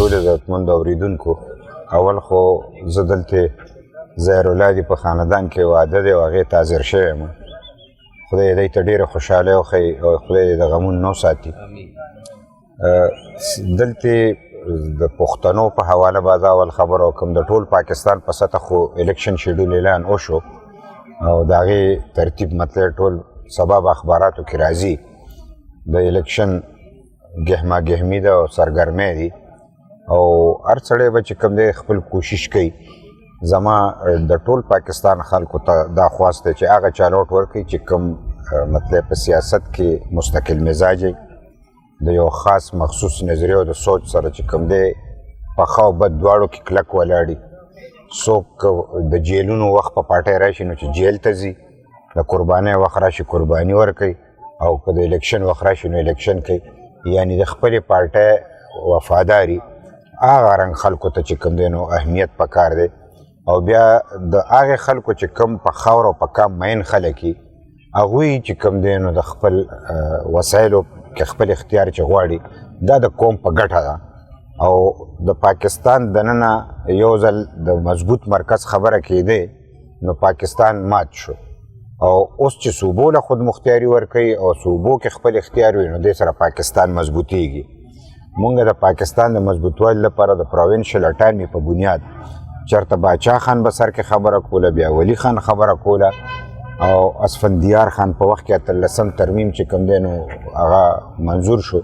ټولو عزتمندو اورېدونکو، اول خو زه دلته ظاهرالله دي په خاندان کې واده دی او هغې ته حاضر شوی یم. خدای دې ته ډېره خوشحالۍ وښیي او خدای دې د غمونو نه وساتي. دلته د پښتنو په حواله به زه اول خبره وکړم. د ټول پاکستان په سطح خو الیکشن شیډول اعلان وشو او د هغې ترتیب مطلب ټول سبا په اخباراتو کې راځي. د الیکشن ګهما ګهمي ده او سرګرمۍ دي او هر سړی به چې کوم دی خپل کوشش کوي. زما د ټول پاکستان خلکو ته دا خواست دی چې هغه چا لوټ ورکړي چې کوم مطلب په سیاست کې مستقل مزاج دی، د یو خاص مخصوص نظریه او د سوچ سره چې کوم دی په ښه او بد دواړو کې کلک ولاړي. څوک د جیلونو وخت په پاټۍ راشي نو چې جیل ته ځي، د قربانۍ وخت راشي قرباني ورکوي، او که د الیکشن وخت راشي نو الیکشن کوي. یعنې د خپلې پارټۍ وفاداري هغه رنګ خلکو ته چې کوم دی نو اهمیت پکار دی. او بیا د هغې خلکو چې کوم په خاوره او په کام مین خلک وي هغوی چې کوم دی نو د خپل وسایلو کې خپل اختیار چې غواړي دا د قوم په ګټه ده. او د پاکستان دننه یو ځل د مضبوط مرکز خبره کېدی نو پاکستان مات شو او اوس چې صوبو له خود مختاري ورکوي او صوبو کې خپل اختیار وي نو دې سره پاکستان مضبوطیږي. مونږ د پاکستان د مضبوطوالي لپاره د پروینشل اټانمي په بنیاد چېرته باچا خان به سر کې خبره کوله، بیا ولی خان خبره کوله او اسفندیار خان په وخت کې 18 ترمیم چې کوم دی نو هغه منظور شو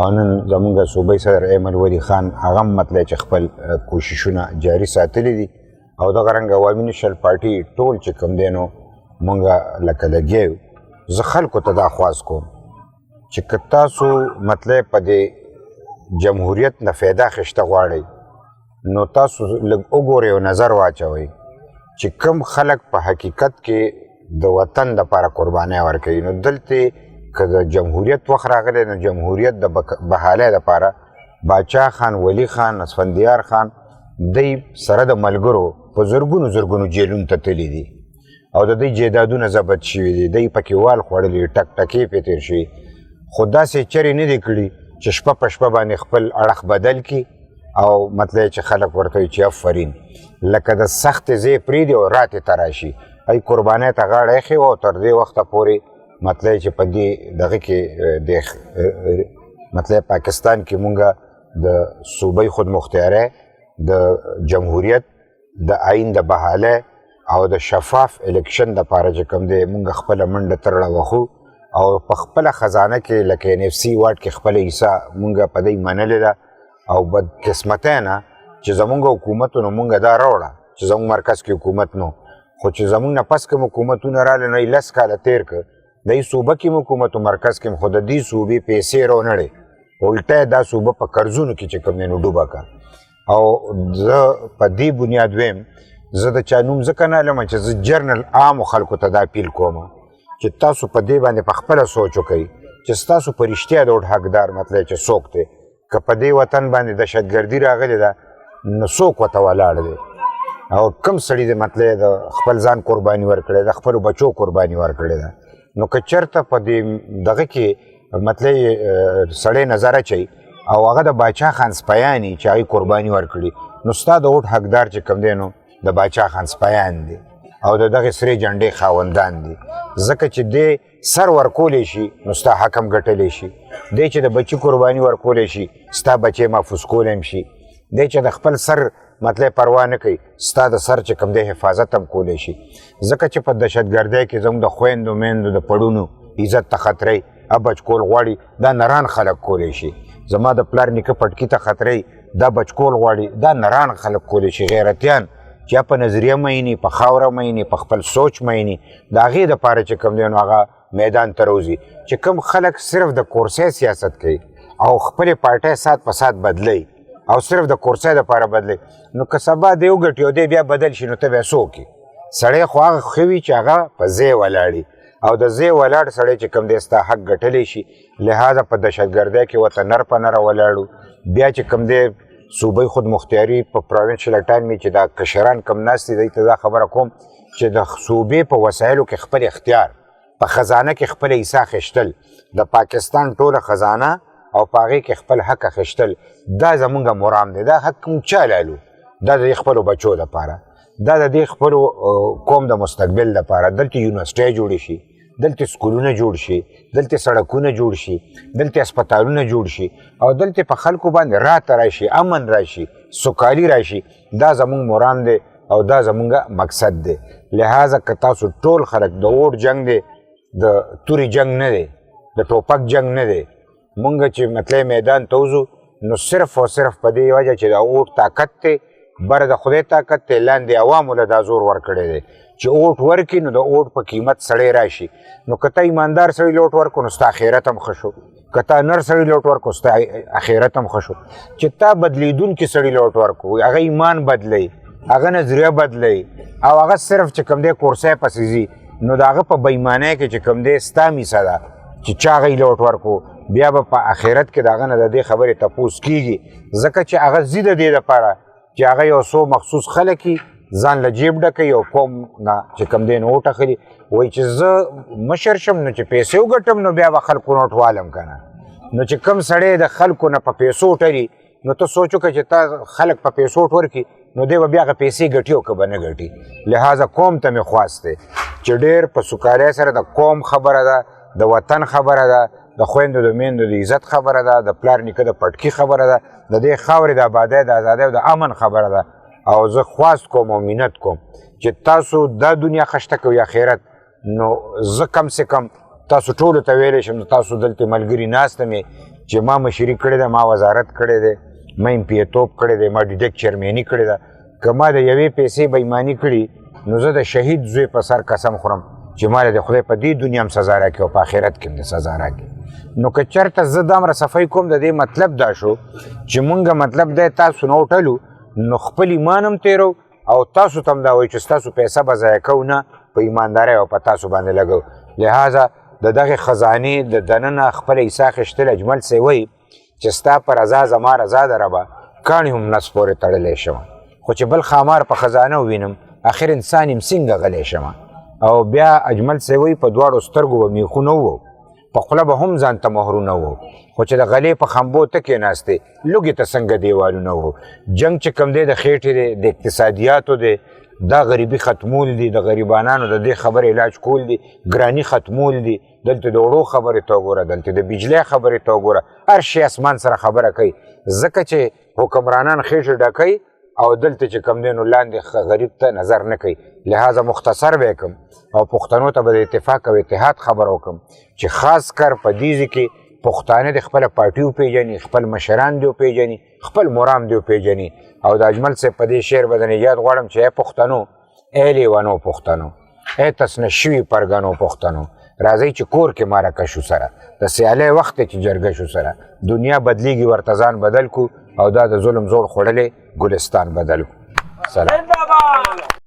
او نن زمونږ صوبۍ صدر ایمل ولی خان هغه هم مطلب چې خپل کوششونه جاري ساتلي دي. او دغه رنګ عوامي نیشنل پارټي ټول چې کوم دی نو مونږ لکه لګیا یو. زه خلکو ته دا خواست کوم چې که تاسو مطلب په دې جمهوریت نه فایده اخیسته غواړئ نو تاسو لږ وګورئ او نظر واچوئ چې کوم خلک په حقیقت کې د وطن دپاره قربانۍ ورکوي. نو دلته که د جمهوریت وخت راغلی نو جمهوریت د بحالۍ دپاره باچا خان، ولی خان، اسفندیار خان دی سره د ملګرو په زرګونو جیلونو ته تللي دي او د دوی جیدادونه ضبط شوي دي، دی پکې وال خوړلي، ټک ټکې پې تېر شوي. خو داسې چرې نه دي کړي چې شپه په شپه باندې خپل اړخ بدل کړي او مطلب چې خلک ورته وي چې افرین لکه د سختې ځای پرېږدي او راتې ته راشي. ای قربانۍ ته غاړه ایښې وه او تر دې وخته پورې مطلب چې په دې دغه کې د مطلب پاکستان کې مونږه د صوبۍ خودمختارۍ، د جمهوریت، د آئین د بحالۍ او د شفاف الیکشن دپاره چې کوم دی مونږ خپله منډه ترړه وخو او په خپله خزانه کې لکه NFC واټ کې خپله حصه مونږ په دی منلې ده. او بدقسمتۍ نه چې زمونږ حکومت نو مونږ دا راوړه چې زمونږ مرکز کې حکومت نو، خو چې زمونږ نه پس کوم حکومتونه راغلي نو یې 10 کاله تېر کړ. د دې صوبه کې حکومت او مرکز کې خو د دې صوبې پیسې رانړې، الټه دا صوبه په قرضونو کې چې کوم دی نو ډوبه کړه. او زه په دې بنیاد ویم زه د چا نوم ځکه نه علم چې زه جرنل عامو خلکو ته دا اپیل کوم چې تاسو په دې باندې په خپله سوچ وکئ چې ستاسو په رښتیا د حقدار مطلب چې څوک دی. که په دې وطن باندې دهشتګردي راغلې ده نو څوک ورته ولاړ دی او کوم سړي د مطلب د خپل ځان قرباني ورکړې ده، خپلو بچو قرباني ورکړې ده. نو که چېرته په دې دغه کې مطلب سړی نظر اچوي او هغه د باچا خان سپیان چې هغې قرباني ورکړي نو ستا د ووټ حقدار چې کوم دی نو د باچا خان سپیان دي او د دغې سرې جنډې خاوندان دي. ځکه چې دی سر ورکولی شي نو ستا حق هم ګټلی شي، دی چې د بچي قرباني ورکولی شي ستا بچی محفوظ کولی هم شي، دی چې د خپل سر مطلب پروا نه کوي ستا د سر چې کوم دی حفاظت هم کولی شي. ځکه چې په دهشتګردۍ کې زموږ د خویندو میندو د پړونو عزت ته خطرئ بچ کول غواړي دا نران خلک کولی شي. زما د پلار نیکه پټکي ته خطرئ دا بچ کول غواړي دا نران خلک کولی شي. غیرتیان چې په نظریه مینی، په خاوره مینی، په خپل سوچ مینی، د هغې دپاره چې کوم دی نو هغه میدان ته روځي. چې کوم خلک صرف د کورسۍ سیاست کوي او خپلې پارټۍ سات په سات بدلی او صرف د کورسۍ دپاره بدلی نو که سبا دی وګټي او دی بیا بدل شي نو ته بیا څوک یې؟ سړی خو هغه ښه وي چې هغه په ځای ولاړي او د ځای ولاړ سړی چې کوم دی ستا حق ګټلی شي. لہذا په دهشتګردۍ کې ورته نر په نره ولاړو. بیا چې کوم دی صوبۍ خودمختاري په پروینشل اټانمي چې دا کشران کم ناست دي دوی ته دا خبره کوم چې د صوبې په وسایلو کې خپل اختیار، په خزانه کې خپل حصه اخیستل، د پاکستان ټوله خزانه او په هغې کې خپل حق اخیستل دا زمونږ مرام دی. دا حق موږ چا لالو؟ دا د خپلو بچو دپاره، دا د دې خپلو قوم د مستقبل دپاره. دلته یونیورسټۍ جوړې شي، دلته سکولونه جوړ شي، دلته سړکونه جوړ شي، دلته اسپتالونه جوړ شي او دلته په خلکو باندې راحت راشي، امن راشي، سوکالي راشي. دا زمونږ مرام دی او دا زمونږ مقصد دی. لہذا که تاسو ټول خلک د اوټ جنگ دی، د تورې جنگ نه دی، د ټوپک جنگ نه دی. مونږ چې مطلب میدان ته وځو نو صرف او صرف په دې وجه چې د اوټ طاقت دی، بره د خدای طاقت دی، لاندې عوامو له دا زور ورکړی دی چې اوټ ورکړي نو د اوټ په قیمت سړی راشي. نو که ته ایماندار سړي له اوټ ورکړو نو ستا آخرت هم ښه شو، که تا نر سړي له اوټ ورکړو ستا آخرت هم ښه شو. چې تا بدلیدونکي سړي له اوټ ورکړو، هغه ایمان بدلی، هغه نظریه بدلی او هغه صرف چې کوم دی کورسۍ پسې ځي، نو د هغه په بېایمانۍ کې چې کوم دی ستا میسه ده چې چا هغوی له اوټ ورکړو، بیا به په آخرت کې د هغه نه د دې خبرې تپوس کېږي. ځکه چې هغه ځي د دې دپاره چې هغه یو څو مخصوص خلک ځان له جیب ډکوي او قوم نه چې کوم دی نو اوټ اخلي. وایي چې زه مشر شم نو چې پیسې وګټم نو بیا به خلکو نه اوټ والم که نه. نو چې کوم سړی د خلکو نه په پیسو ټري نو ته سوچ وکړه چې تا خلک په پیسو اوټ ورکړي نو دی به بیا هغه پیسې ګټي او که به نه ګټي. لہذا قوم ته مې خواست دی چې ډېر په سوکالۍ سره د قوم خبره ده، د وطن خبره ده، د خویندو د میندو د عزت خبره ده، د پلار نیکه د پټکي خبره ده، د دې خاورې د آبادۍ د ازادۍ او د امن خبره ده. او زه خواست کوم او منت کوم چې تاسو دا دنیا خشته کوئ آخرت، نو زه کم سے کم تاسو ټولو ته ویلی شم تاسو دلته ملګري ناسته مې چې ما مشري کړې ده، ما وزارت کړی دی، ما ایم پی توپ کړی دی، ما ډیډک چیرمني کړې ده. که ما د یوې پیسې بېایماني کړي نو زه د شهید زوی په سر قسم خورم چې ما د خدای په دې دنیا هم سزا راکړي او په آخرت کې هم د سزا راکړي. نو که چېرته زه دا همره صفایي کوم د دې مطلب دا شو چې مونږ مطلب دی تاسو نه وټلو نو خپل ایمان هم تیرو او تاسو ته هم دا وایي چې ستاسو پیسه به ضایع کوو نه، په ایماندارۍ او په تاسو باندې لګو. لہذا د دغې خزانې د دننه خپل حصه اخیستل اجمل صاحب وایي چې ستا په رضا زما رضا ده ربه، کاڼي هم نس پورې تړلی شم، خو چې بل خامار په خزانه ووینم آخر انسان یم څنګه غلی شم. او بیا اجمل صاحب وایي په دواړو سترګو به میخونه وو، په خوله به هم ځان ته مهرونه وو، خو چې د غلې په خمبو ته کېناستې لوږې ته څنګه دیوالونه وو. جنګ چې کوم دی د خېټې دی، د اقتصادیاتو دی، دا غریبي ختمول دي، د غریبانانو د دې خبر علاج کول دي، ګراني ختمول دي. دلته د وړو خبرې ته وګوره، دلته د بجلۍ خبرې ته وګوره، هر شی اسمان سره خبره کوي. ځکه چې حکمرانان خېټې ډکوي او دلته چې کوم دی نو لاندې غریب ته نظر نه کوي. لہذا مختصر به کم او پښتنو ته به د اتفاق او اتحاد خبر وکم چې خاص کر په دې کې پښتانه د خپل پارټي وپېژني، خپل مشران دې وپېژني، خپل مرام دې وپېژني. او د اجمل صاحب په دې شعر به د نجات غواړم چې ای پښتنو، ای لیونو پښتنو، ای تسنه شوي پرګنو پښتنو، راځئ چې کور کې مارکه شو سره، د سیالۍ وخت چې جرګه شو سره، دنیا بدلیږي ورته ځان بدل کو او دا د ظلم زور خوړلی ګلستان بدل کو. سلام.